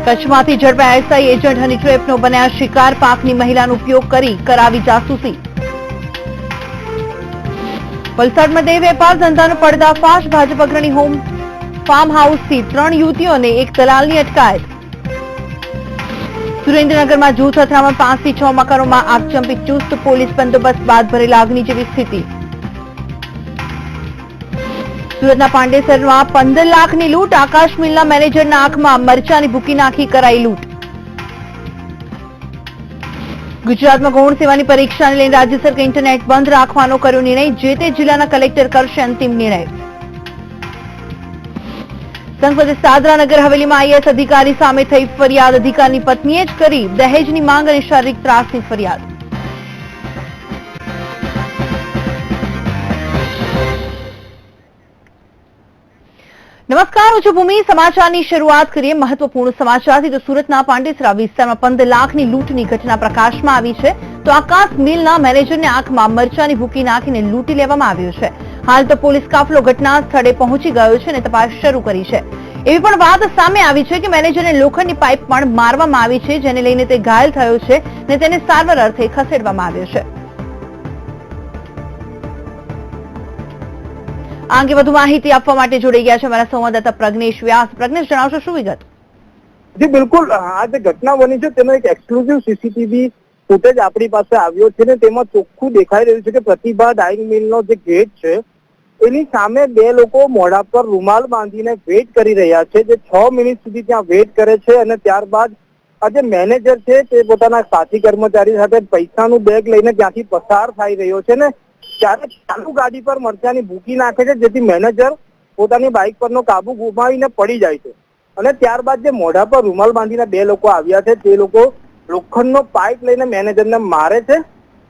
કચ્છમાંથી ઝડપાયા SI agent હની ટ્રેપનો બન્યા શિકાર, પાકની મહિલાનો ઉપયોગ કરી કરાવી જાસૂસી। વલસાડમાં દેહ વેપાર ધંધાનો પર્દાફાશ, ભાજપ અગ્રણી હોમ ફાર્મ હાઉસથી 3 યુવતીઓને એક દલાલની અટકાયત। સુરેન્દ્રનગરમાં જૂથ અથડામણ, 5 થી 6 મકાનોમાં આગચંપી, ચુસ્ત પોલીસ બંદોબસ્ત બાદ ભરેલા અગ્નિ જેવી સ્થિતિ। સુરતના પાંડેસરમાં 15 લાખની લૂંટ, આકાશ મિલના મેનેજરના આંખમાં મરચાની ભૂકી નાખી કરાઈ લૂંટ। ગુજરાતમાં ગૌણ સેવાની પરીક્ષાને લઈને રાજ્ય સરકારે ઇન્ટરનેટ બંધ રાખવાનો કર્યો નિર્ણય, જે તે જિલ્લાના કલેક્ટર કરશે અંતિમ નિર્ણય। સંઘપ્રદેશ દાદરા નગર હવેલીમાં આઈએએસ અધિકારી સામે થઈ ફરિયાદ, અધિકારીની પત્નીએ જ કરી દહેજની માંગ અને શારીરિક ત્રાસની ફરિયાદ। નમસ્કાર, હું છું ભૂમિ। સમાચારની શરૂઆત કરીએ મહત્વપૂર્ણ સમાચારથી। તો સુરતના પાંડેસરા વિસ્તારમાં 15 લાખની લૂંટની ઘટના પ્રકાશમાં આવી છે। તો આકાશ મિલના મેનેજરને આંખમાં મરચાની ભૂકી નાખીને લૂંટી લેવામાં આવ્યો છે। હાલ તો પોલીસ કાફલો ઘટના સ્થળે પહોંચી ગયો છે અને તપાસ શરૂ કરી છે। એવી પણ વાત સામે આવી છે કે મેનેજરને લોખંડની પાઇપ પણ મારવામાં આવી છે, જેને લઈને તે ઘાયલ થયો છે અને તેને સારવાર અર્થે ખસેડવામાં આવ્યો છે। આ અંગે વધુ માહિતી આપવા માટે જોડાઈ ગયા છે અમારા સંવાદદાતા પ્રજ્ઞેશ વ્યાસ। પ્રજ્ઞેશ, જણાવશો શું વિગત? જી બિલકુલ, આ જે ઘટના બની છે તેનો એક એક્સક્લુઝિવ સીસીટીવી ફૂટેજ આપણી પાસે આવ્યો છે ને તેમાં ચોખ્ખું દેખાઈ રહ્યું છે કે પ્રતિભા ડાઇંગ મિલનો જે ગેટ છે એની સામે 2 લોકો મોઢા પર રૂમાલ બાંધીને વેઇટ કરી રહ્યા છે, જે 6 મિનિટ સુધી ત્યાં વેઇટ કરે છે અને ત્યારબાદ આ જે મેનેજર છે તે પોતાના સાથી કર્મચારી સાથે પૈસાનું બેગ લઈને ત્યાંથી પસાર થઈ રહ્યો છે ને ત્યારે ચાલુ ગાડી પર મરચાની ભૂકી નાખે છે, જેથી મેનેજર પોતાની બાઇક પરનો કાબુ ગુમાવીને પડી જાય છે। અને ત્યારબાદ જે મોઢા પર રૂમાલ બાંધીને 2 લોકો આવ્યા છે તે લોકો લોખંડનો પાઇપ લઈને મેનેજરને મારે છે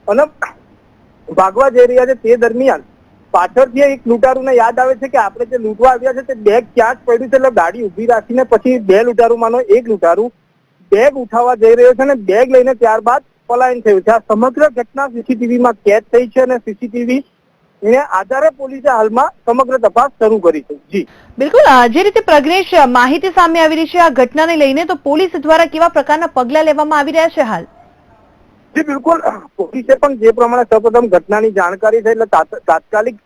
અને ભાગવા જઈ રહ્યા છે। તે દરમિયાન પાછળથી એક લૂંટારૂને યાદ આવે છે કે આપણે જે લૂંટવા આવ્યા છે તે બેગ ક્યાં જ પડ્યું છે, એટલે ગાડી ઉભી રાખીને પછી 2 લૂંટારૂમાંનો એક લૂંટારૂ બેગ ઉઠાવવા જઈ રહ્યો છે અને બેગ લઈને ત્યારબાદ પલાયન થયું છે। આ સમગ્ર ઘટના સીસીટીવીમાં કેદ થઈ છે અને સીસીટીવી એને આધારે પોલીસે હાલમાં સમગ્ર તપાસ શરૂ કરી છે। જી બિલકુલ, જે રીતે પ્રજ્ઞેશ માહિતી સામે આવી રહી છે આ ઘટનાને લઈને, તો પોલીસ દ્વારા કેવા પ્રકારના પગલા લેવામાં આવી રહ્યા છે હાલ? જી બિલકુલ, પોલીસે પણ જે પ્રમાણે સૌપ્રથમ ઘટનાની જાણકારી થઈ એટલે તાત્કાલિક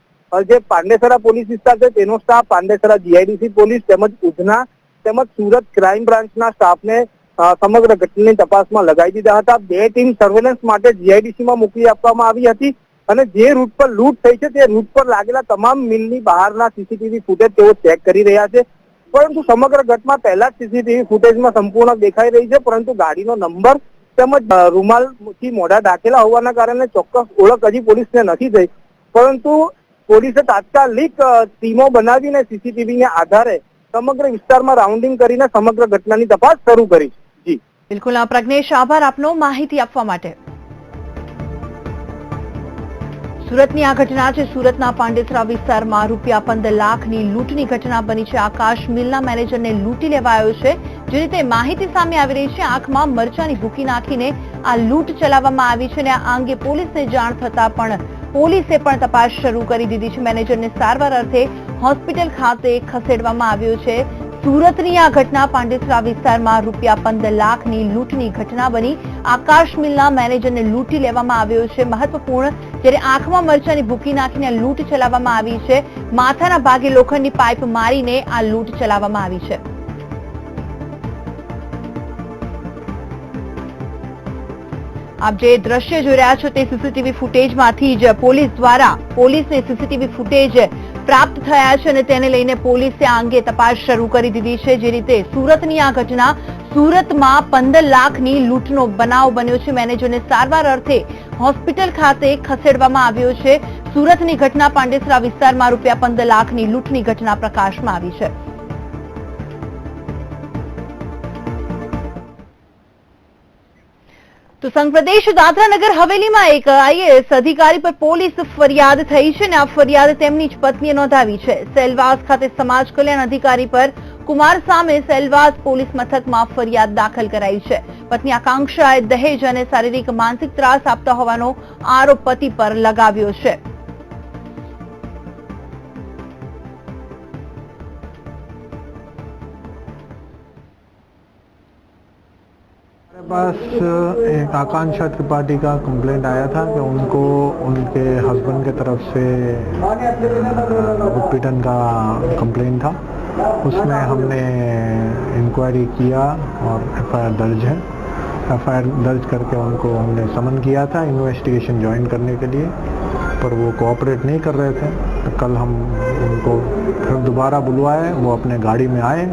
જે પાંડેસરા પોલીસ વિસ્તાર છે તેનો સ્ટાફ, પાંડેસરા જીઆઈડીસી પોલીસ તેમજ ઉધના તેમજ સુરત ક્રાઇમ બ્રાન્ચના સ્ટાફને સમગ્ર ઘટનાની તપાસમાં લગાવી દીધા હતા। 2 ટીમ સર્વેલન્સ માટે જીઆઈડીસીમાં મોકલી આપવામાં આવી હતી અને જે રૂટ પર લૂંટ થઈ છે તે રૂટ પર લાગેલા તમામ મિલની બહારના સીસીટીવી ફૂટેજ તેઓ ચેક કરી રહ્યા છે। પરંતુ સમગ્ર ઘટના પહેલા જ સીસીટીવી ફૂટેજમાં સંપૂર્ણ દેખાઈ રહી છે, પરંતુ ગાડીનો નંબર તેમજ રૂમાલથી મોઢા ઢાંકેલા હોવાના કારણે ચોક્કસ ઓળખ હજી પોલીસને નથી થઈ, પરંતુ પોલીસે તાત્કાલિક ટીમો બનાવીને સીસીટીવીના આધારે સમગ્ર વિસ્તારમાં રાઉન્ડિંગ કરીને સમગ્ર ઘટનાની તપાસ શરૂ કરી છે। જી બિલકુલ, પ્રજ્ઞેશ, આભાર આપનો માહિતી આપવા માટે। સુરતની આ ઘટના છે। સુરતના પાંડેસરા વિસ્તારમાં ₹15 લાખની લૂંટની ઘટના બની છે। આકાશ મિલના મેનેજરને લૂંટી લેવાયો છે। જે રીતે માહિતી સામે આવી રહી છે, આંખમાં મરચાની ભૂકી નાખીને આ લૂંટ ચલાવવામાં આવી છે અને આ અંગે પોલીસને જાણ થતા પણ પોલીસે પણ તપાસ શરૂ કરી દીધી છે। મેનેજરને સારવાર અર્થે હોસ્પિટલ ખાતે ખસેડવામાં આવ્યો છે। સુરતની આ ઘટના પાંડેસરા વિસ્તારમાં ₹15 લાખની લૂંટની ઘટના બની। આકાશ મિલના મેનેજરને લૂંટી લેવામાં આવ્યો છે। મહત્વપૂર્ણ, જ્યારે આંખમાં મરચાની ભૂકી નાખીને લૂંટ ચલાવવામાં આવી છે। માથાના ભાગે લોખંડની પાઇપ મારીને આ લૂંટ ચલાવવામાં આવી છે। આપ જે દ્રશ્ય જોઈ રહ્યા છો તે સીસીટીવી ફૂટેજમાંથી જ પોલીસને સીસીટીવી ફૂટેજ પ્રાપ્ત થયા છે અને તેને લઈને પોલીસે આ અંગે તપાસ શરૂ કરી દીધી છે। જે રીતે સુરતની આ ઘટના, સુરતમાં 15 લાખની લૂંટનો બનાવ બન્યો છે। મેનેજરને સારવાર અર્થે હોસ્પિટલ ખાતે ખસેડવામાં આવ્યો છે। સુરતની ઘટના, પાંડેસરા વિસ્તારમાં ₹15 લાખની લૂંટની ઘટના પ્રકાશમાં આવી છે। તો સંઘપ્રદેશ દાદરા નગર હવેલીમાં એક આઈએએસ અધિકારી પર પોલીસ ફરિયાદ થઈ છે અને આ ફરિયાદ તેમની જ પત્નીએ નોંધાવી છે। સેલવાસ ખાતે સમાજ કલ્યાણ અધિકારી પર કુમાર સામે સેલવાસ પોલીસ મથકમાં ફરિયાદ દાખલ કરાઈ છે। પત્ની આકાંક્ષાએ દહેજ અને શારીરિક માનસિક ત્રાસ આપતા હોવાનો આરોપ પતિ પર લગાવ્યો છે। पास एक आकांक्षा त्रिपाठी का कंप्लेंट आया था कि उनको उनके हस्बैंड की तरफ से उत्पीड़न का कंप्लेंट था। उसमें हमने इंक्वायरी किया और एफआईआर दर्ज है। एफआईआर दर्ज करके उनको हमने समन किया था इन्वेस्टिगेशन ज्वाइन करने के लिए, पर वो कोऑपरेट नहीं कर रहे थे। तो कल हम उनको फिर दोबारा बुलवाए, वो अपने गाड़ी में आए,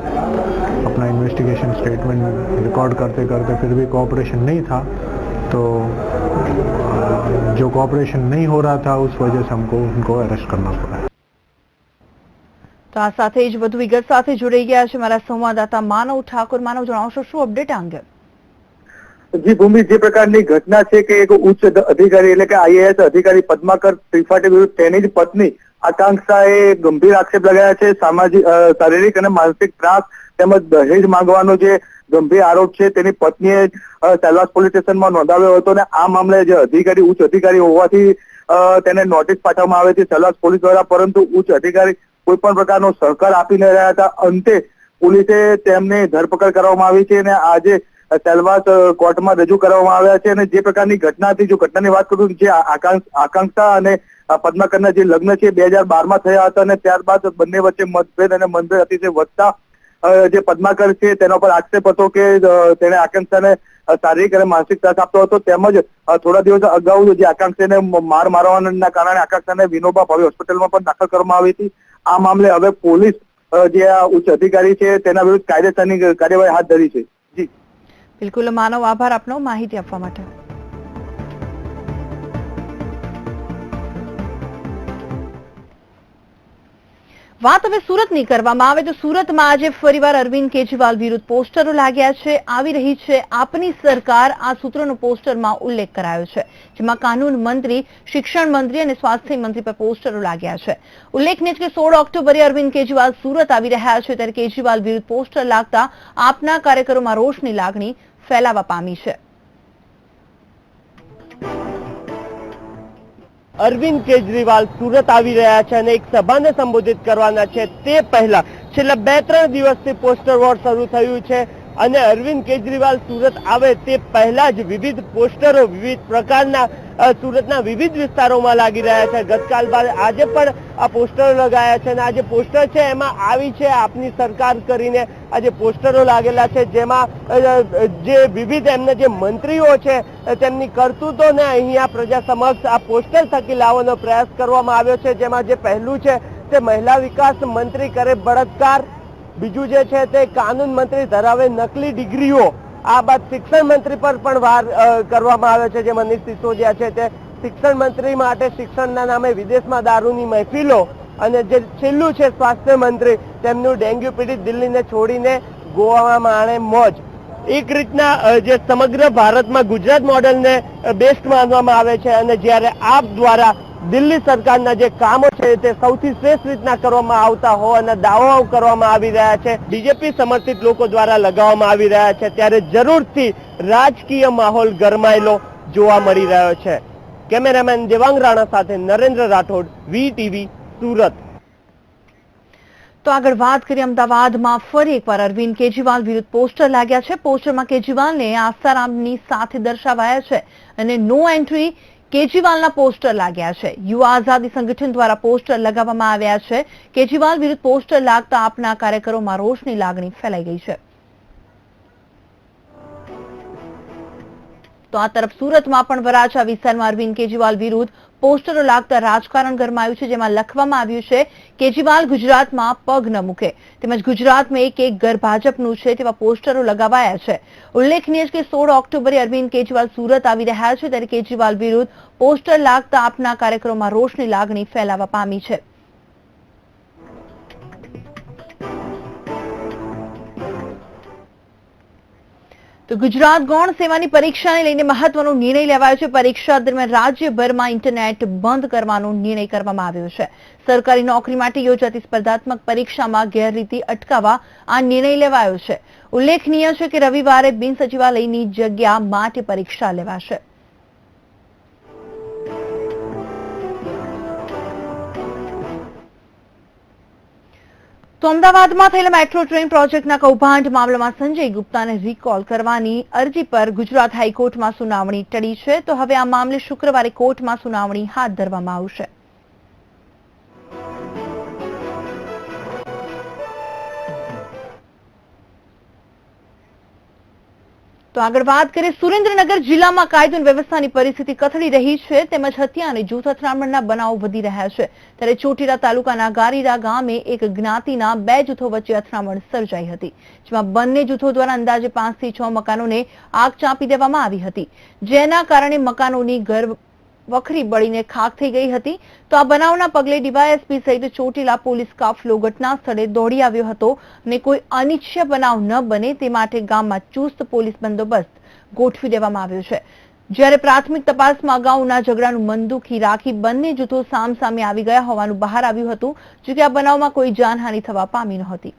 अपना इन्वेस्टिगेशन स्टेटमेंट रिकॉर्ड करते करते फिर भी कोऑपरेशन नहीं था। तो जो कोऑपरेशन नहीं हो रहा था उस वजह से हमको उनको अरेस्ट करना पड़ा। તો આ સાથે જ વધુ વિગત સાથે જોડાઈ ગયા છે મારા સંવાદદાતા માનવ ઠાકોર. માનવ, જણાવશો શું અપડેટ આ અંગે? જી ભૂમિ, જે પ્રકારની ઘટના છે કે એક ઉચ્ચ અધિકારી એટલે કે આઈએએસ અધિકારી પદ્માકર ત્રિપાઠી વિરુદ્ધ તેની જ પત્ની આકાંક્ષાએ ગંભીર આક્ષેપ લગાવ્યા છે. શારીરિક અને માનસિક ત્રાસ તેમજ દહેજ માંગવાનો જે ગંભીર આરોપ છે તેની પત્નીએ સેલવાસ પોલીસ સ્ટેશનમાં નોંધાવ્યો હતો અને આ મામલે જે અધિકારી ઉચ્ચ અધિકારી હોવાથી તેને નોટિસ પાઠવવામાં આવી હતી સેલવાસ પોલીસ દ્વારા, પરંતુ ઉચ્ચ અધિકારી કોઈ પણ પ્રકારનો સહકાર આપી ન રહ્યા હતા. અંતે પોલીસે તેમને ધરપકડ કરવામાં આવી છે અને આજે સેલવાસ કોર્ટમાં રજૂ કરવામાં આવ્યા છે. અને જે પ્રકારની ઘટના હતી, જો ઘટનાની વાત કરું, જે આકાંક્ષા અને પદ્માકરના જે લગ્ન છે 2012માં થયા હતા અને ત્યારબાદ બંને વચ્ચે મતભેદ અને મનભેદ અતિશય વધતા જે પદ્માકર છે તેના પર આક્ષેપ હતો કે તેણે આકાંક્ષાને શારીરિક અને માનસિક ત્રાસ આપતો હતો. તેમજ થોડા દિવસ અગાઉ જે આકાંક્ષાને માર મારવાના કારણે આકાંક્ષાને વિનોબા ભાવે હોસ્પિટલમાં પણ દાખલ કરવામાં આવી હતી. આ મામલે હવે પોલીસ જે આ ઉચ્ચ અધિકારી છે તેના વિરુદ્ધ કાયદેસરની કાર્યવાહી હાથ ધરી છે. જી બિલકુલ માનવ, આભાર આપનો માહિતી આપવા માટે. વાત હવે સુરતની કરવામાં આવે તો સુરતમાં આજે ફરીવાર અરવિંદ કેજરીવાલ વિરુદ્ધ પોસ્ટરો લાગ્યા છે. આવી રહી છે આપની સરકાર, આ સૂત્રનો પોસ્ટરમાં ઉલ્લેખ કરાયો છે, જેમાં કાનૂન મંત્રી, શિક્ષણ મંત્રી અને સ્વાસ્થ્ય મંત્રી પર પોસ્ટરો લાગ્યા છે. ઉલ્લેખનીય છે કે 16 ઓક્ટોબરે અરવિંદ કેજરીવાલ સુરત આવી રહ્યા છે, ત્યારે કેજરીવાલ વિરુદ્ધ પોસ્ટર લાગતા આપના કાર્યકરોમાં રોષની લાગણી ફેલાવા પામી છે. અરવિંદ કેજરીવાલ સુરત આવી રહ્યા છે અને એક સભાને સંબોધિત કરવાના છે. તે પહેલા છેલ્લા 2-3 દિવસથી પોસ્ટર વોર શરૂ થયું છે અને અરવિંદ કેજરીવાલ સુરત આવે તે પહેલા જ વિવિધ પોસ્ટરો વિવિધ પ્રકારના સુરતના વિવિધ વિસ્તારોમાં લાગી રહ્યા છે. ગતકાલ બાદ આજે પણ આ પોસ્ટરો લગાયા છે અને આ જે પોસ્ટર છે એમાં આવી છે આપની સરકાર કરીને આ જે પોસ્ટરો લાગેલા છે, જેમાં જે વિવિધ એમના જે મંત્રીઓ છે તેમની કરતૂતોને અહીંયા પ્રજા સમક્ષ આ પોસ્ટર થકી લાવવાનો પ્રયાસ કરવામાં આવ્યો છે. જેમાં જે પહેલું છે તે મહિલા વિકાસ મંત્રી કરે બળાત્કાર, બીજું જે છે તે કાનૂન મંત્રી ધરાવે નકલી ડિગ્રીઓ. આ બાદ શિક્ષણ મંત્રી પર પણ વાર કરવામાં આવ્યો છે, જે મનીષ સિસોદિયા છે તે શિક્ષણ મંત્રી માટે શિક્ષણના નામે વિદેશમાં દારૂની મહેફિલો, અને જે છેલ્લું છે સ્વાસ્થ્ય મંત્રી, તેમનું ડેન્ગ્યુ પીડિત દિલ્હીને છોડીને ગોવામાં માણે મોજ. એક રીતના જે સમગ્ર ભારતમાં ગુજરાત મોડેલને બેસ્ટ માનવામાં આવે છે અને જ્યારે આપ દ્વારા દિલ્હી સરકારના જે કામો છે તે સૌથી શ્રેષ્ઠ રીતના કરવામાં આવતા હોવાના દાવાઓ કરવામાં આવી રહ્યા છે, બીજેપી સમર્થિત લોકો દ્વારા લગાવવામાં આવી રહ્યા છે, ત્યારે જરૂરથી રાજકીય માહોલ ગરમાયેલો જોવા મળી રહ્યો છે. કેમેરામેન દેવાંગ રાણા સાથે નરેન્દ્ર રાઠોડ, VTV સુરત. તો આગળ વાત કરીએ અમદાવાદમાં ફરી એકવાર અરવિંદ કેજરીવાલ વિરુદ્ધ પોસ્ટર લાગ્યા છે. પોસ્ટરમાં કેજરીવાલને આસારામની સાથે દર્શાવાયા છે અને નો એન્ટ્રી કેજરીવાલના પોસ્ટર લાગ્યા છે. યુવા આઝાદી સંગઠન દ્વારા પોસ્ટર લગાવવામાં આવ્યા છે. કેજરીવાલ વિરુદ્ધ પોસ્ટર લાગતા આપના કાર્યકરોમાં રોષની લાગણી ફેલાઈ ગઈ છે. તો આ તરફ સુરતમાં પણ વરાછા વિસ્તારમાં અરવિંદ કેજરીવાલ વિરુદ્ધ પોસ્ટરો લાગતા રાજકારણ ગરમાયું છે, જેમાં લખવામાં આવ્યું છે કેજરીવાલ ગુજરાતમાં પગ ન મૂકે, તેમજ ગુજરાતમાં એક ઘર ભાજપનું છે તેવા પોસ્ટરો લગાવાયા છે. ઉલ્લેખનીય છે કે 16 ઓક્ટોબરે અરવિંદ કેજરીવાલ સુરત આવી રહ્યા છે, ત્યારે કેજરીવાલ વિરુદ્ધ પોસ્ટર લાગતા આપના કાર્યક્રમમાં રોષની લાગણી ફેલાવા પામી છે. તો ગુજરાત ગૌણ સેવાની પરીક્ષાને લઈને મહત્વનો નિર્ણય લેવાયો છે. પરીક્ષા દરમિયાન રાજ્યભરમાં ઇન્ટરનેટ બંધ કરવાનો નિર્ણય કરવામાં આવ્યો છે. સરકારી નોકરી માટે યોજાતી સ્પર્ધાત્મક પરીક્ષામાં ગેરરીતિ અટકાવવા આ નિર્ણય લેવાયો છે. ઉલ્લેખનીય છે કે રવિવારે બિન સચિવાલયની જગ્યા માટે પરીક્ષા લેવાશે. તો અમદાવાદમાં થયેલા મેટ્રો ટ્રેન પ્રોજેક્ટના કૌભાંડ મામલામાં સંજય ગુપ્તાને રિકોલ કરવાની અરજી પર ગુજરાત હાઈકોર્ટમાં સુનાવણી ટળી છે. તો હવે આ મામલે શુક્રવારે કોર્ટમાં સુનાવણી હાથ ધરવામાં આવશે. તો આગળ વાત કરીએ, સુરેન્દ્રનગર જિલ્લામાં કાયદો અને વ્યવસ્થાની પરિસ્થિતિ કથળી રહી છે તેમજ હત્યા અને જૂથ અથડામણના બનાવો વધી રહ્યા છે. ત્યારે ચોટીલા તાલુકાના ગારીડા ગામે એક જ્ઞાતિના 2 જૂથો વચ્ચે અથડામણ સર્જાઈ હતી, જેમાં બંને જૂથો દ્વારા અંદાજે 5 થી 6 મકાનોને આગ ચાંપી દેવામાં આવી હતી, જેના કારણે મકાનોની વખરી બળીને ખાખ થઈ ગઈ હતી. તો આ બનાવના પગલે ડીવાયએસપી સહિત ચોટીલા પોલીસ કાફલો ઘટના સ્થળે દોડી આવ્યો હતો અને કોઈ અનિચ્છનીય બનાવ ન બને તે માટે ગામમાં ચુસ્ત પોલીસ બંદોબસ્ત ગોઠવી દેવામાં આવ્યો છે. જ્યારે પ્રાથમિક તપાસમાં અગાઉના ઝઘડાનું મનદુખી રાખી બંને જૂથો સામસામે આવી ગયા હોવાનું બહાર આવ્યું હતું, જોકે આ બનાવમાં કોઈ જાનહાનિ થવા પામી નહોતી.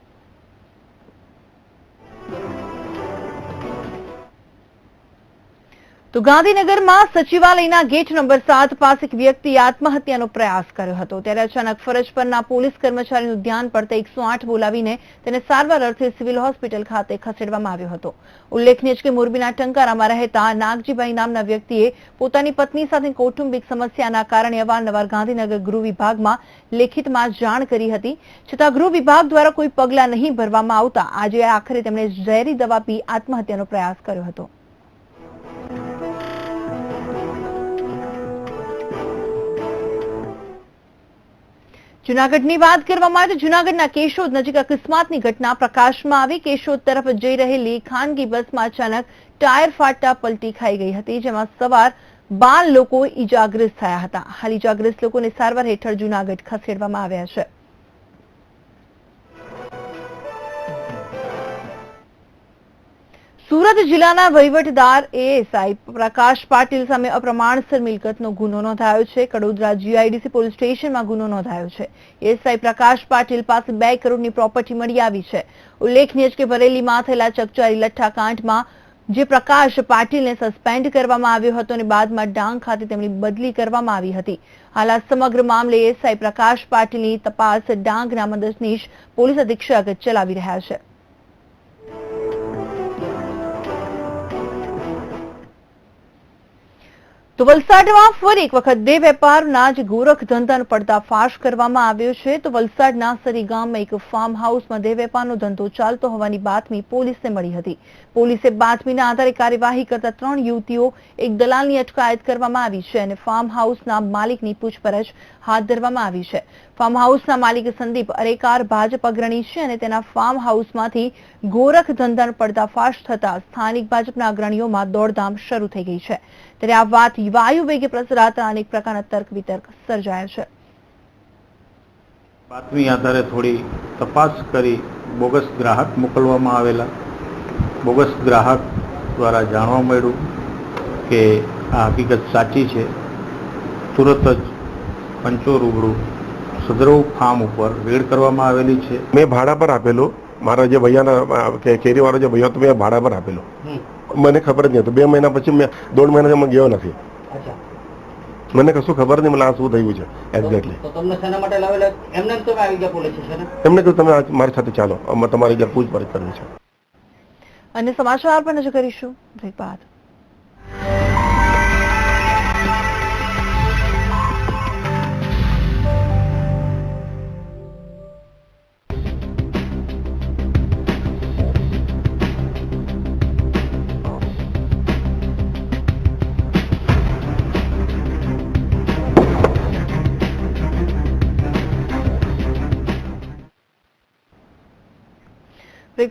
તો ગાંધીનગરમાં સચિવાલયના ગેટ નંબર 7 પાસે એક વ્યક્તિએ આત્મહત્યાનો પ્રયાસ કર્યો હતો. ત્યારે અચાનક ફરજ પરના પોલીસ કર્મચારીનું ધ્યાન પડતા 108 બોલાવીને તેને સારવાર અર્થે સિવિલ હોસ્પિટલ ખાતે ખસેડવામાં આવ્યો હતો. ઉલ્લેખનીય છે કે મોરબીના ટંકારામાં રહેતા નાગજીભાઈ નામના વ્યક્તિએ પોતાની પત્ની સાથે કૌટુંબિક સમસ્યાના કારણે અવારનવાર ગાંધીનગર ગૃહ વિભાગમાં લેખિતમાં જાણ કરી હતી, છતાં ગૃહ વિભાગ દ્વારા કોઈ પગલાં નહીં ભરવામાં આવતા આજે આખરે તેમણે ઝેરી દવા પી આત્મહત્યાનો પ્રયાસ કર્યો હતો. જૂનાગઢની વાત કરવામાં આવે તો જૂનાગઢના કેશોદ નજીક અકસ્માતની ઘટના પ્રકાશમાં આવી. કેશોદ તરફ જઈ રહેલી ખાનગી બસમાં અચાનક ટાયર ફાટતા પલટી ખાઈ ગઈ હતી, જેમાં સવાર 12 લોકો ઈજાગ્રસ્ત થયા હતા. હાલ ઈજાગ્રસ્ત લોકોને સારવાર હેઠળ જૂનાગઢ ખસેડવામાં આવ્યા છે. સુરત જિલ્લાના વહીવટદાર એએસઆઈ પ્રકાશ પાટીલ સામે અપ્રમાણસર મિલકતનો ગુનો નોંધાયો છે. કડોદરા જીઆઈડીસી પોલીસ સ્ટેશનમાં ગુનો નોંધાયો છે. એએસઆઈ પ્રકાશ પાટીલ પાસે 2 કરોડની પ્રોપર્ટી મળી આવી છે. ઉલ્લેખનીય છે કે બરેલીમાં થયેલા ચકચારી લઠ્ઠાકાંડમાં જે પ્રકાશ પાટીલને સસ્પેન્ડ કરવામાં આવ્યો હતો અને બાદમાં ડાંગ ખાતે તેમની બદલી કરવામાં આવી હતી. હાલ આ સમગ્ર મામલે એએસઆઈ પ્રકાશ પાટીલની તપાસ ડાંગના મદદનીશ પોલીસ અધિક્ષક ચલાવી રહ્યા છે. તો વલસાડમાં ફરી એક વખત બે વેપારના જ ગોરખ ધંધાનો પર્દાફાશ કરવામાં આવ્યો છે. તો વલસાડના સરી ગામમાં એક ફાર્મ હાઉસમાં દેહ વેપારનો ધંધો ચાલતો હોવાની બાતમી પોલીસને મળી હતી. પોલીસે બાતમીના આધારે કાર્યવાહી કરતા 3 યુવતીઓ એક દલાલની અટકાયત કરવામાં આવી છે અને ફાર્મ હાઉસના માલિકની પૂછપરછ હાથ ધરવામાં આવી છે. ફાર્મ હાઉસના માલિક સંદીપ અરેકાર ભાજપ અગ્રણી છે અને તેના ફાર્મ હાઉસમાંથી ગોરખ ધંધાનો પર્દાફાશ થતા સ્થાનિક ભાજપના અગ્રણીઓમાં દોડધામ શરૂ થઈ ગઈ છે. ત્યારે આ વાત વાયુ વેગે પ્રસરાતા અનેક પ્રકારના તર્ક વિતર્ક સર્જાયા છે. બાતમી આધારે થોડી તપાસ કરી બોગસ ગ્રાહક મોકલવામાં આવેલા. બોગસ ગ્રાહક દ્વારા જાણવા મળ્યું કે આ હકીકત સાચી છે. તુરત જ પંચો રૂબરૂ સદરવ ફાર્મ ઉપર રેડ કરવામાં આવેલી છે. મેં ભાડા પર આપેલો, મારા જે ભૈયાના કેરીવાળો જે ભૈયા હતો મેં ભાડા પર આપેલો, મને ખબર જ નહીં હતું. 2 મહિના પછી મેં 1.5 મહિના મેં ગયો નથી, મને કશું ખબર નહીં મને આ શું થયું છે એક્ઝેક્ટલી. એમને કહ્યું તમે મારી સાથે ચાલો, અમે તમારી જે પૂછપરછ કરવી છે. અને સમાચાર પર નજર કરીશું બ્રેક બાદ.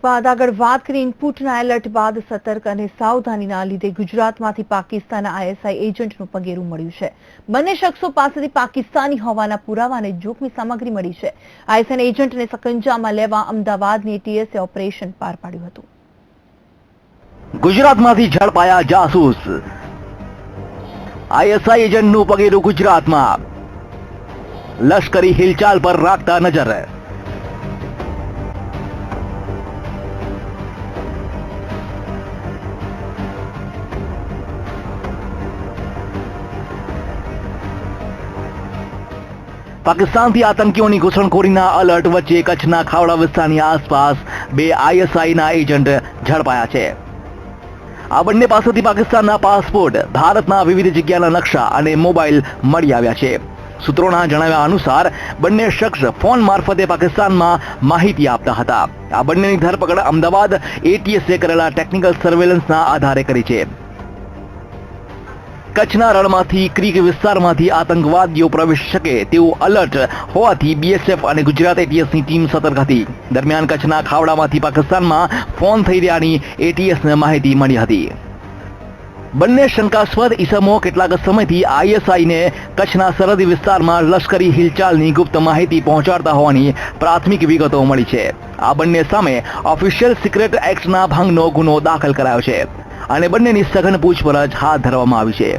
બાદ આગળ વાત કરી ઇનપુટના એલર્ટ બાદ સતર્ક અને સાવધાનીના લીધે ગુજરાતમાંથી પાકિસ્તાન આઈએસઆઈ એજન્ટનું પગેરું મળ્યું છે. બંને શખ્સો પાસેથી પાકિસ્તાની હોવાના પુરાવા અને જોખમી સામગ્રી મળી છે. આઈએસઆઈ એજન્ટને સકંજામાં લેવા અમદાવાદની એટીએસે ઓપરેશન પાર પાડ્યું હતું. ગુજરાતમાંથી ઝડપાયા જાસૂસ. આઈએસઆઈ એજન્ટનું પગેરું ગુજરાતમાં, લશ્કરી હિલચાલ પર રાખતા નજર. પાકિસ્તાનથી આતંકીઓની ઘૂસણખોરીના અલર્ટ વચ્ચે કચ્છના ખાવડા વિસ્તારની આસપાસ 2 ISIના એજન્ટ ઝડપાયા છે. આ બંને પાસેથી પાકિસ્તાનના પાસપોર્ટ, ભારતના વિવિધ જગ્યાના નકશા અને મોબાઈલ મળી આવ્યા છે. સૂત્રોના જણાવ્યા અનુસાર બંને શખ્સ ફોન મારફતે પાકિસ્તાનમાં માહિતી આપતા હતા. આ બંનેની ધરપકડ અમદાવાદ ATSએ કરેલા ટેકનિકલ સર્વેલન્સના આધારે કરી છે. કચ્છના રણમાંથી ક્રીક વિસ્તારમાંથી આતંકવાદીઓ પ્રવેશી શકે તેવું અલર્ટ હોવાથી BSF અને ગુજરાત ATSની ટીમ સતર્ક હતી. દરમિયાન કચ્છના ખાવડામાંથી પાકિસ્તાનમાં ફોન થઈ રહ્યાની ATSને માહિતી મળી હતી. બંને શંકાસ્પદ ઈસમો કેટલાક સમયથી ISIને કચ્છના સરહદી વિસ્તારમાં લશ્કરી હિલચાલની ગુપ્ત માહિતી પહોંચાડતા હોવાની પ્રાથમિક વિગતો મળી છે. આ બંને સામે ઓફિશિયલ સિક્રેટ એક્ટના ભંગનો ગુનો દાખલ કરાયો છે અને બંનેની સઘન પૂછપરછ હાથ ધરવામાં આવી છે.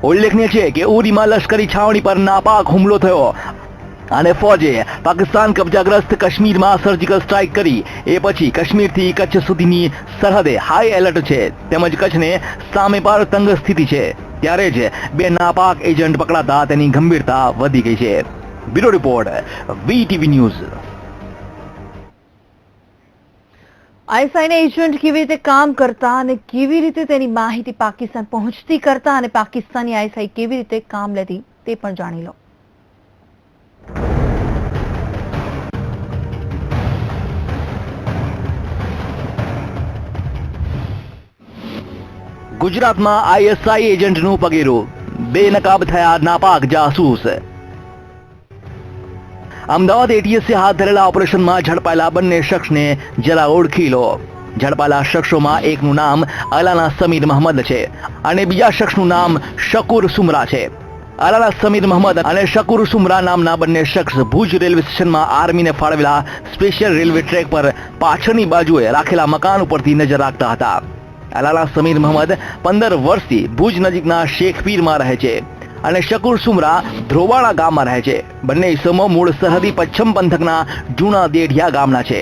ઉલ્લેખનીય છે કે ઉરીમાં લશ્કરી છાવણી પર નાપાક હુમલો થયો અને ફોજે પાકિસ્તાન કબજાગ્રસ્ત કાશ્મીરમાં સર્જિકલ સ્ટ્રાઇક કરી એ પછી કાશ્મીરથી કચ્છ સુધીની સરહદે હાઈ એલર્ટ છે તેમજ કચ્છને સામે પર તંગ સ્થિતિ છે. ત્યારે જ 2 નાપાક એજન્ટ પકડાતા તેની ગંભીરતા વધી ગઈ છે. Bureau report VTV news. ISIના એજન્ટ કેવી રીતે કામ કરતા અને કેવી રીતે તેની માહિતી પાકિસ્તાન પહોંચતી કરતા અને પાકિસ્તાની ISI કેવી રીતે કામ લેતી તે પણ જાણી લો. ગુજરાતમાં ISI એજન્ટનું પગેરું, બેનકાબ થયા નાપાક જાસૂસ. અમદાવાદ ATSએ હાથ ધરેલા ઓપરેશનમાં ઝડપાયેલા બંને શખ્સને જરા ઓળખી લો. ઝડપાયેલા શખ્સોમાં એકનું નામ અલાના સમીર મહમદ છે અને બીજા શખ્સનું નામ શકુર સુમરા છે. અલાના સમીર મહમદ અને શકુર સુમરા નામના બંને શખ્સ ભુજ રેલવે સ્ટેશનમાં આર્મીને ફાળવેલા સ્પેશિયલ રેલવે ટ્રેક પર પાછળની બાજુએ રાખેલા મકાન ઉપરથી નજર રાખતા હતા. અલાના સમીર મહમદ 15 વર્ષથી ભુજ નજીકના શેખપીરમાં રહે છે અને શકુર સુમરા ધ્રોવાણા ગામમાં રહે છે. બંને ઈસમો મૂળ સરહદી પશ્ચિમ પંથકના જૂના દેઢિયા ગામના છે.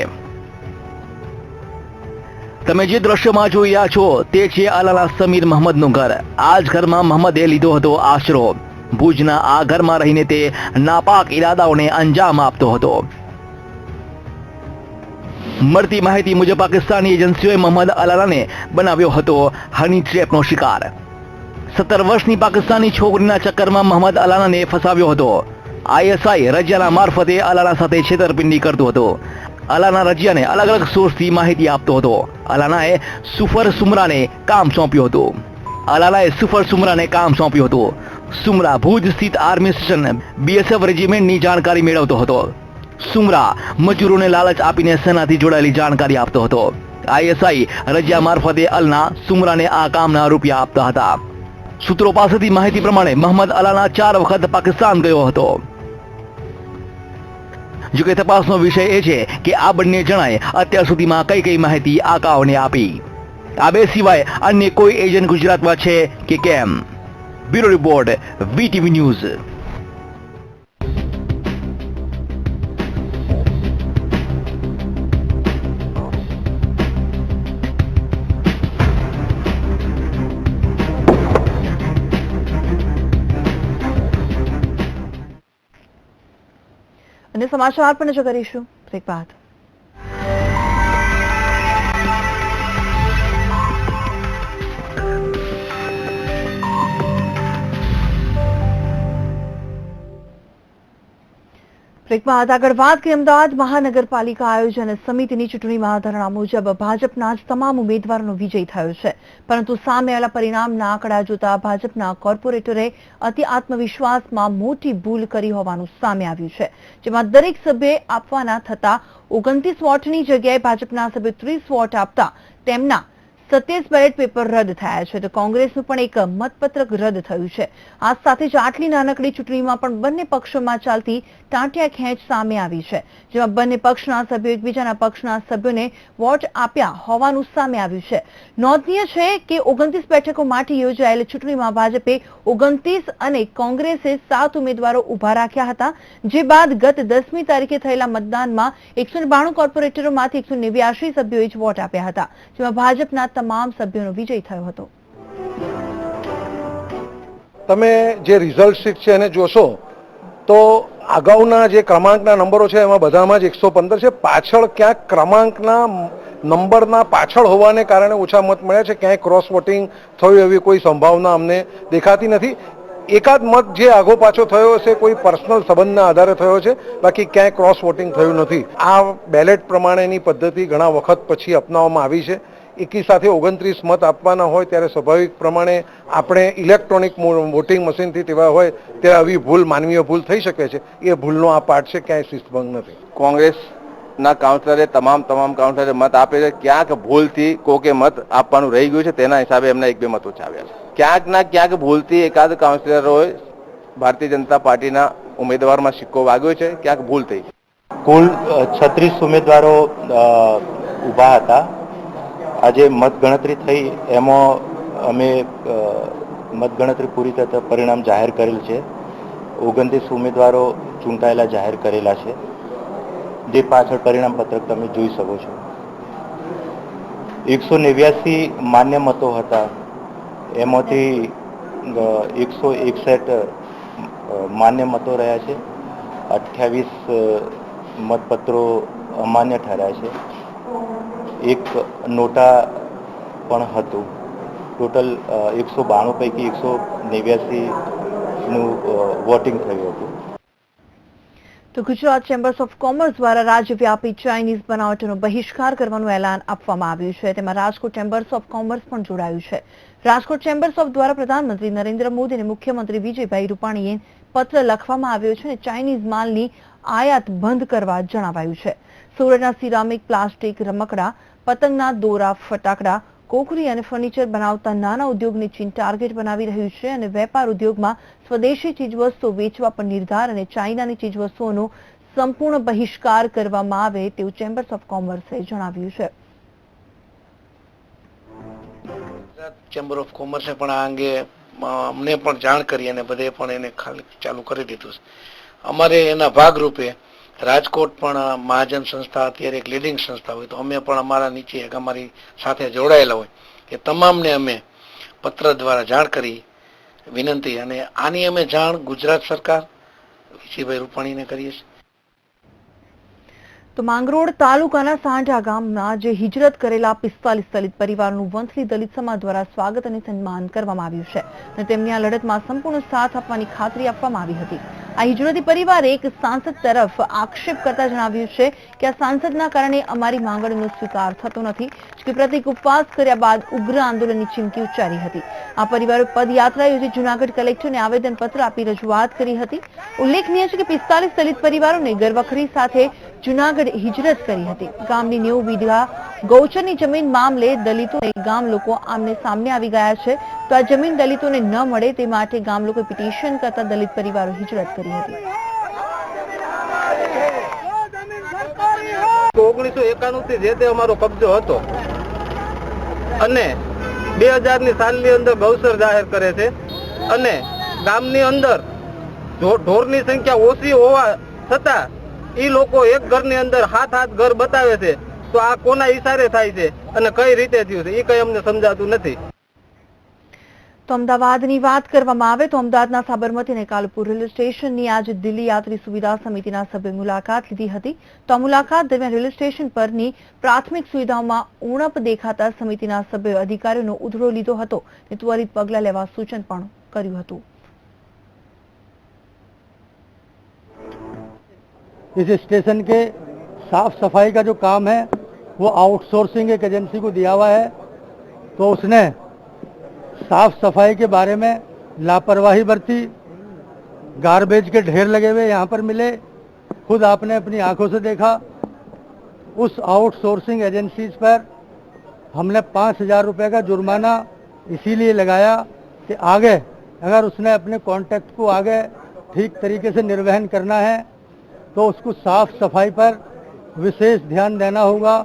તમે જે દ્રશ્યમાં જોઈ રહ્યા છો તે છે અલાના સમીર મહમદનું ઘર. આ જ ઘરમાં મહમદે લીધો હતો આશરો. ભુજના આ ઘરમાં રહીને તે નાપાક ઇરાદાઓને અંજામ આપતો હતો. મળતી માહિતી મુજબ પાકિસ્તાની એજન્સીઓએ મહમદ અલાલાને બનાવ્યો હતો હની ટ્રેપનો શિકાર. 17 વર્ષની પાકિસ્તાની છોકરીના ચક્કરમાં મહમદ અલાનાને ફસાવ્યો હતો. ISI રજિયાના મારફતે અલાના સાથે છેતરપિંડી કરતો હતો. અલાના રજિયાને અલગ અલગ સોર્સથી માહિતી આપતો હતો. અલાનાએ સુફર સુમરાને કામ સોંપ્યું હતું. સુમરા ભુજ સ્થિત આર્મી સ્ટેશન BSF રેજિમેન્ટની જાણકારી મેળવતો હતો. સુમરા મજૂરોને લાલચ આપીને સેનાથી જોડાયેલી જાણકારી આપતો હતો. ISI રજિયા મારફતે અલના સુમરાને આ કામના રૂપિયા આપતા હતા. સૂત્રો પાસેથી માહિતી પ્રમાણે મહમદ અલાના 4 વખત પાકિસ્તાન ગયો હતો. જોકે તપાસનો વિષય એ છે કે આ બંને જણાએ અત્યાર સુધીમાં કઈ માહિતી આકાઓને આપી. આ બે સિવાય અન્ય કોઈ એજન્ટ ગુજરાતમાં છે કે કેમ? Bureau report VTV news. અને સમાચાર પણ નજર કરીશું બ્રેક બાદ. બ્રેક બાદ આગળ વાત કરીએ અમદાવાદ મહાનગરપાલિકા આયોજન સમિતિની ચૂંટણીમાં ધારણા મુજબ ભાજપના જ તમામ ઉમેદવારોનો વિજય થયો છે, પરંતુ સામે આવેલા પરિણામના આંકડા જોતા ભાજપના કોર્પોરેટરે અતિ આત્મવિશ્વાસમાં મોટી ભૂલ કરી હોવાનું સામે આવ્યું છે, જેમાં દરેક સભ્યે આપવાના થતા 29 વોટની જગ્યાએ ભાજપના સભ્યો 30 વોટ આપતા તેમના 27 બેલેટ પેપર રદ થયા છે તો કોંગ્રેસનું પણ એક મતપત્રક રદ થયું છે. આ સાથે જ આટલી નાનકડી ચૂંટણીમાં પણ બંને પક્ષોમાં ચાલતી ટાંટિયા ખેંચ સામે આવી છે, જેમાં બંને પક્ષના સભ્યો એકબીજાના પક્ષના સભ્યોને વોટ આપ્યા હોવાનું સામે આવ્યું છે. નોંધનીય છે કે 29 બેઠકો માટે યોજાયેલ ચૂંટણીમાં ભાજપે 29 અને કોંગ્રેસે 7 ઉમેદવારો ઉભા રાખ્યા હતા, જે બાદ ગત 10મી તારીખે થયેલા મતદાનમાં 192 કોર્પોરેટરોમાંથી 189 સભ્યોએ જ વોટ આપ્યા હતા, જેમાં ભાજપના તમામ સભ્યોનો વિજય થયો હતો. તમે જે રિઝલ્ટ શીટ છે એને જોશો તો અગાઉના જે ક્રમાંકના નંબરો છે એમાં બધામાં જ 115 છે. પાછળ ક્યાંક ક્રમાંકના નંબરના પાછળ હોવાને કારણે ઓછા મત મળ્યા છે. ક્યાંય ક્રોસ વોટિંગ થયું એવી કોઈ સંભાવના અમને દેખાતી નથી. એકાદ મત જે આગો પાછો થયો છે કોઈ પર્સનલ સંબંધના આધારે થયો છે, બાકી ક્યાંય ક્રોસ વોટિંગ થયું નથી. આ બેલેટ પ્રમાણેની પદ્ધતિ ઘણા વખત પછી અપનાવવામાં આવી છે. એકી સાથે 29 મત આપવાના હોય ત્યારે સ્વાભાવિક પ્રમાણે આપણે ઇલેક્ટ્રોનિક વોટિંગ મશીનથી તેવા હોય ત્યારે આવી ભૂલ, માનવીય ભૂલ થઈ શકે છે. એ ભૂલનો આ પાઠ છે, ક્યાંય શિસ્તભંગ નથી. કોંગ્રેસના કાઉન્સિલરે તમામ કાઉન્સિલરે મત આપે છે. ક્યાંક ભૂલથી કોકે મત આપવાનું રહી ગયું છે, તેના હિસાબે એમના 1-2 મત ઓછા આવ્યા છે. ક્યાંક ના ક્યાંક ભૂલથી એકાદ કાઉન્સિલરોએ ભારતીય જનતા પાર્ટીના ઉમેદવારમાં સિક્કો વાગ્યો છે, ક્યાંક ભૂલ થઈ. કુલ 36 ઉમેદવારો ઊભા હતા. આજે મતગણતરી થઈ એમાં અમે મતગણતરી પૂરી થતા પરિણામ જાહેર કરેલ છે. 29 ઉમેદવારો ચૂંટાયેલા જાહેર કરેલા છે, જે પાછળ પરિણામ પત્રક તમે જોઈ શકો છો. 189 માન્ય મતો હતા, એમાંથી 161 માન્ય મતો રહ્યા છે. 28 મતપત્રો અમાન્ય ઠર્યા છે. એક નોટા પણ હતું. ટોટલ 192 પૈકી 189 નું વોટિંગ થયું હતું. તો ગુજરાત ચેમ્બર્સ ઓફ કોમર્સ દ્વારા રાજ્યવ્યાપી ચાઇનીઝ બનાવટોનો બહિષ્કાર કરવાનું એલાન આપવામાં આવ્યું છે. તેમાં રાજકોટ ચેમ્બર્સ ઓફ કોમર્સ પણ જોડાયું છે. રાજકોટ ચેમ્બર્સ ઓફ દ્વારા પ્રધાનમંત્રી નરેન્દ્ર મોદી અને મુખ્યમંત્રી વિજયભાઈ રૂપાણીએ પત્ર લખવામાં આવ્યો છે અને ચાઇનીઝ માલની આયાત બંધ કરવા જણાવાયું છે. સુરતના સિરામિક, પ્લાસ્ટિક, રમકડા, પતંગના દોરા, ફટાકડા, કોકરી અને ફર્નિચર બનાવતા નાના ઉદ્યોગને ચીન ટાર્ગેટ બનાવી રહ્યું છે અને વેપાર ઉદ્યોગમાં સ્વદેશી ચીજવસ્તુઓ વેચવા પર નિર્ધાર અને ચાઇનાની ચીજવસ્તુઓનો સંપૂર્ણ બહિષ્કાર કરવામાં આવે તેવું ચેમ્બર્સ ઓફ કોમર્સે જણાવ્યું છે. ચેમ્બર ઓફ કોમર્સે પણ આ અંગે અમને પણ જાણ કરી અને બધે પણ એને ખાલી ચાલુ કરી દીધું છે. અમારે એના ભાગરૂપે રાજકોટ પણ મહાજન સંસ્થા અત્યારે એક લીડિંગ સંસ્થા હોય તો અમે પણ અમારા નીચે અમારી સાથે જોડાયેલા હોય કે તમામને અમે પત્ર દ્વારા જાણ કરી વિનંતી, અને આની અમે જાણ ગુજરાત સરકાર વિજયભાઈ રૂપાણીને કરીએ છીએ. તો માંગરોળ તાલુકાના સાંઢા ગામના જે હિજરત કરેલા 45 દલિત પરિવારનું વંથલી દલિત સમાજ દ્વારા સ્વાગત અને સન્માન કરવામાં આવ્યું છે અને તેમની આ લડતમાં સંપૂર્ણ સાથ આપવાની ખાતરી આપવામાં આવી હતી. આ હિજરતી પરિવારે એક સાંસદ તરફ આક્ષેપ કરતા જણાવ્યું છે કે આ સાંસદના કારણે અમારી માંગણીનો સ્વીકાર થતો નથી, કે પ્રતિક ઉપવાસ કર્યા બાદ ઉગ્ર આંદોલનની ચીમકી ઉચ્ચારી હતી. આ પરિવારે પદયાત્રા યોજી જૂનાગઢ કલેક્ટરને આવેદનપત્ર આપી રજૂઆત કરી હતી. ઉલ્લેખનીય છે કે 45 દલિત પરિવારોને ગરવખરી સાથે જૂનાગઢ હિજરત કરી હતી. ગામની 90 વીઘા ગૌચરની જમીન મામલે દલિતો ગામ લોકો આમને સામને આવી ગયા છે. તો આ જમીન દલિતોને ન મળે તે માટે ગામ લોકો પિટિશન કરતા દલિત પરિવારો હિજરત કરી હતી. 1991 થી જે તે અમારો કબજો હતો અને 2000ની સાલની અંદર ગૌસર જાહેર કરે છે અને ગામની અંદર ઢોરની સંખ્યા ઓછી હોવા છતાં એ લોકો એક ઘરની અંદર 7 ઘર બતાવે છે. તો આ કોના ઈશારે થાય છે અને કઈ રીતે થયું છે એ કઈ અમને સમજાતું નથી. તો અમદાવાદની વાત કરવામાં આવે તો અમદાવાદના સાબરમતી અને કાલુપુર રેલવે સ્ટેશનની આજે દિલ્હી યાત્રી સુવિધા સમિતિના સભ્યોએ મુલાકાત લીધી હતી. તો આ મુલાકાત દરમિયાન રેલવે સ્ટેશન પરની પ્રાથમિક સુવિધાઓમાં ઉણપ દેખાતા સમિતિના સભ્યોએ અધિકારીઓનો ઉધડો લીધો હતો અને ત્વરિત પગલાં લેવા સૂચન પણ કર્યું હતું. इस स्टेशन के साफ सफाई का जो काम है वो आउटसोर्सिंग एक एजेंसी को दिया हुआ है, तो उसने साफ सफाई के बारे में लापरवाही बरती. गार्बेज के ढेर लगे हुए यहाँ पर मिले, खुद आपने अपनी आंखों से देखा. उस आउटसोर्सिंग एजेंसीज पर हमने 5,000 रुपये का जुर्माना इसीलिए लगाया कि आगे अगर उसने अपने कॉन्ट्रैक्ट को आगे ठीक तरीके से निर्वहन करना है तो उसको साफ सफाई पर विशेष ध्यान देना होगा।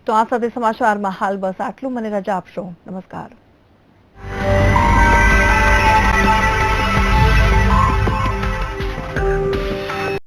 तो आ साथे समाचाરમાં હાલ બસ આટલું। મને રજા આપશો। નમસ્કાર।